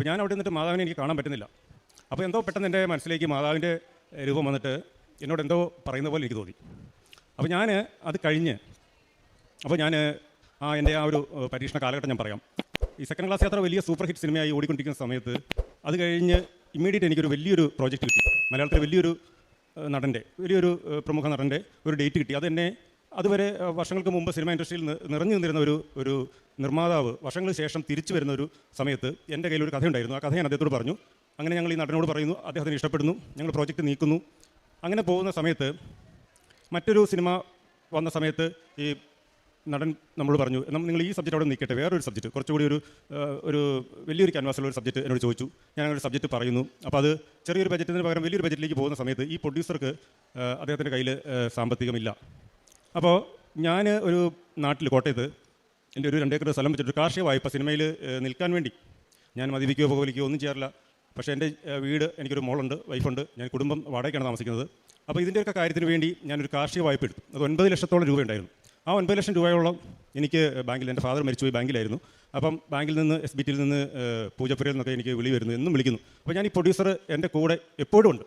അപ്പോൾ ഞാൻ അവിടെ നിന്നിട്ട് മാതാവിനെ എനിക്ക് കാണാൻ പറ്റുന്നില്ല. അപ്പോൾ എന്തോ പെട്ടെന്ന് എൻ്റെ മനസ്സിലേക്ക് മാതാവിൻ്റെ രൂപം വന്നിട്ട് എന്നോട് എന്തോ പറയുന്ന പോലെ എനിക്ക് തോന്നി. അപ്പോൾ ഞാൻ അത് കഴിഞ്ഞ് ഞാൻ എൻ്റെ ആ ഒരു പരീക്ഷണ കാലഘട്ടം ഞാൻ പറയാം. ഈ സെക്കൻഡ് ക്ലാസ് യാത്ര വലിയ സൂപ്പർ ഹിറ്റ് സിനിമയായി ഓടിക്കൊണ്ടിരിക്കുന്ന സമയത്ത് അത് കഴിഞ്ഞ് ഇമ്മീഡിയറ്റ് എനിക്കൊരു വലിയൊരു പ്രോജക്റ്റ് കിട്ടി. മലയാളത്തിലെ വലിയൊരു പ്രമുഖ നടൻ്റെ ഒരു ഡേറ്റ് കിട്ടി. അതെന്നെ അതുവരെ വർഷങ്ങൾക്ക് മുമ്പ് സിനിമ ഇൻഡസ്ട്രിയിൽ നിറഞ്ഞു നിന്നിരുന്ന ഒരു നിർമ്മാതാവ് വർഷങ്ങൾക്ക് ശേഷം തിരിച്ചു വരുന്ന ഒരു സമയത്ത് എൻ്റെ കയ്യിലൊരു കഥയുണ്ടായിരുന്നു. ആ കഥ ഞാൻ അദ്ദേഹത്തോട് പറഞ്ഞു. അങ്ങനെ ഞങ്ങൾ ഈ നടനോട് പറയുന്നു, അദ്ദേഹത്തിന് ഇഷ്ടപ്പെടുന്നു, ഞങ്ങൾ പ്രോജക്റ്റ് നീക്കുന്നു. അങ്ങനെ പോകുന്ന സമയത്ത് മറ്റൊരു സിനിമ വന്ന സമയത്ത് ഈ നടൻ നമ്മളോട് പറഞ്ഞു, നിങ്ങൾ ഈ സബ്ജക്റ്റ് അവിടെ നിൽക്കട്ടെ, വേറൊരു സബ്ജക്റ്റ് കുറച്ചുകൂടി ഒരു വലിയൊരു ക്യാൻവാസിലുള്ള ഒരു സബ്ജക്റ്റ് എന്നോട് ചോദിച്ചു. ഞാൻ ഒരു സബ്ജക്റ്റ് പറയുന്നു. അപ്പോൾ അത് ചെറിയൊരു ബജറ്റിന് പകരം വലിയൊരു ബജറ്റിലേക്ക് പോകുന്ന സമയത്ത് ഈ പ്രൊഡ്യൂസർക്ക് അദ്ദേഹത്തിൻ്റെ കയ്യിൽ സാമ്പത്തികമില്ല. അപ്പോൾ ഞാൻ ഒരു നാട്ടിൽ കോട്ടയത്ത് എൻ്റെ ഒരു 2 ഏക്കർ സ്ഥലം വെച്ചിട്ട് കാർഷിക വായ്പ സിനിമയിൽ നിൽക്കാൻ വേണ്ടി ഞാൻ മദ്യപിക്കുകയോ പുകവലിക്കുകയോ ഒന്നും ചെയ്യാറില്ല. പക്ഷേ എൻ്റെ വീട്, എനിക്കൊരു മോളുണ്ട്, വൈഫുണ്ട്, ഞാൻ കുടുംബം വാടകയ്ക്കാണ് താമസിക്കുന്നത്. അപ്പോൾ ഇതിൻ്റെയൊക്കെ കാര്യത്തിന് വേണ്ടി ഞാനൊരു കാർഷിക വായ്പ എടുത്തു. അത് 9 ലക്ഷത്തോളം രൂപയുണ്ടായിരുന്നു. ആ 9 ലക്ഷം രൂപയോളം എനിക്ക് ബാങ്കിൽ, എൻ്റെ ഫാദർ മരിച്ചുപോയി ബാങ്കിലായിരുന്നു. അപ്പം ബാങ്കിൽ നിന്ന് SBTയിൽ നിന്ന് പൂജപ്പുരയിൽ നിന്നൊക്കെ എനിക്ക് വിളി വരുന്നു, എന്നും വിളിക്കുന്നു. അപ്പോൾ ഞാൻ ഈ പ്രൊഡ്യൂസർ എൻ്റെ കൂടെ എപ്പോഴും ഉണ്ട്,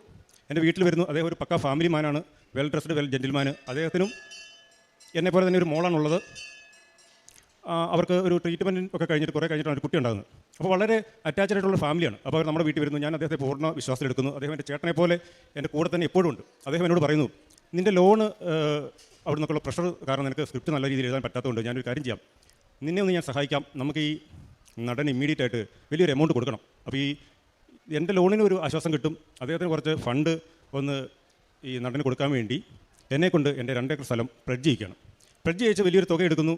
എൻ്റെ വീട്ടിൽ വരുന്നു. അദ്ദേഹം ഒരു പക്ക ഫാമിലി മാനാണ്, വെൽ ഡ്രസ്ഡ്, വെൽ ജെൻറ്റിൽമാൻ. അദ്ദേഹത്തിനും എന്നെപ്പോലെ തന്നെ ഒരു മോളാണുള്ളത്. അവർക്ക് ഒരു ട്രീറ്റ്മെൻറ്റ് ഒക്കെ കഴിഞ്ഞിട്ട് കുറേ കഴിഞ്ഞിട്ടാണ് ഒരു കുട്ടി ഉണ്ടാകുന്നത്. അപ്പോൾ വളരെ അറ്റാച്ച്ഡ് ആയിട്ടുള്ള ഫാമിലിയാണ്. അപ്പോൾ അവർ നമ്മുടെ വീട്ടിൽ വരുന്നു. ഞാൻ അദ്ദേഹത്തെ പൂർണ്ണ വിശ്വാസത്തിലെടുക്കുന്നു. അദ്ദേഹം എൻ്റെ ചേട്ടനെ പോലെ എൻ്റെ കൂടെ തന്നെ എപ്പോഴും ഉണ്ട്. അദ്ദേഹം എന്നോട് പറയുന്നു, നിൻ്റെ ലോണ് അവിടെ നിന്നൊക്കെയുള്ള പ്രഷർ കാരണം നിനക്ക് സ്ക്രിപ്റ്റ് നല്ല രീതിയിൽ എഴുതാൻ പറ്റാത്തതുകൊണ്ട് ഞാനൊരു കാര്യം ചെയ്യാം, നിന്നെ ഒന്ന് ഞാൻ സഹായിക്കാം. നമുക്ക് ഈ നടൻ ഇമ്മീഡിയറ്റ് ആയിട്ട് വലിയൊരു എമൗണ്ട് കൊടുക്കണം. അപ്പോൾ ഈ എൻ്റെ ലോണിന് ഒരു ആശ്വാസം കിട്ടും. അദ്ദേഹത്തിന് കുറച്ച് ഫണ്ട് ഒന്ന് ഈ നടന് കൊടുക്കാൻ വേണ്ടി എന്നെക്കൊണ്ട് എൻ്റെ 2 ഏക്കർ സ്ഥലം പ്രെഡ്ജ് ചെയ്യിക്കുകയാണ്. പ്രെഡ്ജ് ചെയ്യിച്ച് വലിയൊരു തുക എടുക്കുന്നു.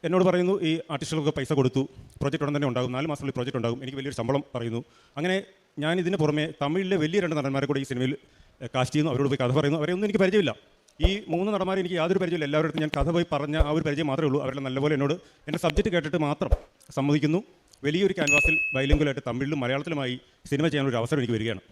എന്നോട് പറയുന്നു, ഈ ആർട്ടിസ്റ്റുകൾക്ക് പൈസ കൊടുത്തു, പ്രോജക്റ്റ് ഉടൻ തന്നെ ഉണ്ടാകും, 4 മാസത്തിനുള്ളിൽ പ്രോജക്റ്റ് ഉണ്ടാകും, എനിക്ക് വലിയൊരു ശമ്പളം പറയുന്നു. അങ്ങനെ ഞാൻ ഇതിന് പുറമെ തമിഴിലെ വലിയ 2 നടന്മാരെ കൂടെ ഈ സിനിമയിൽ കാസ്റ്റ് ചെയ്യുന്നു. അവരോട് പോയി കഥ പറയുന്നു. അവരെയൊന്നും എനിക്ക് പരിചയമില്ല. ഈ 3 നടന്മാരെ എനിക്ക് യാതൊരു പരിചയമില്ല. എല്ലാവരുടെ ഞാൻ കഥ പോയി പറഞ്ഞ ആ ഒരു പരിചയം മാത്രമേ ഉള്ളൂ. അവരെല്ലാം നല്ലപോലെ എന്നോട് എൻ്റെ സബ്ജക്റ്റ് കേട്ടിട്ട് മാത്രം സമ്മതിക്കുന്നു. വലിയൊരു ക്യാൻവാസിൽ ബൈലിംഗ്വലായിട്ട് തമിഴിലും മലയാളത്തിലുമായി സിനിമ ചെയ്യാനൊരു അവസരം എനിക്ക് വരികയാണ്.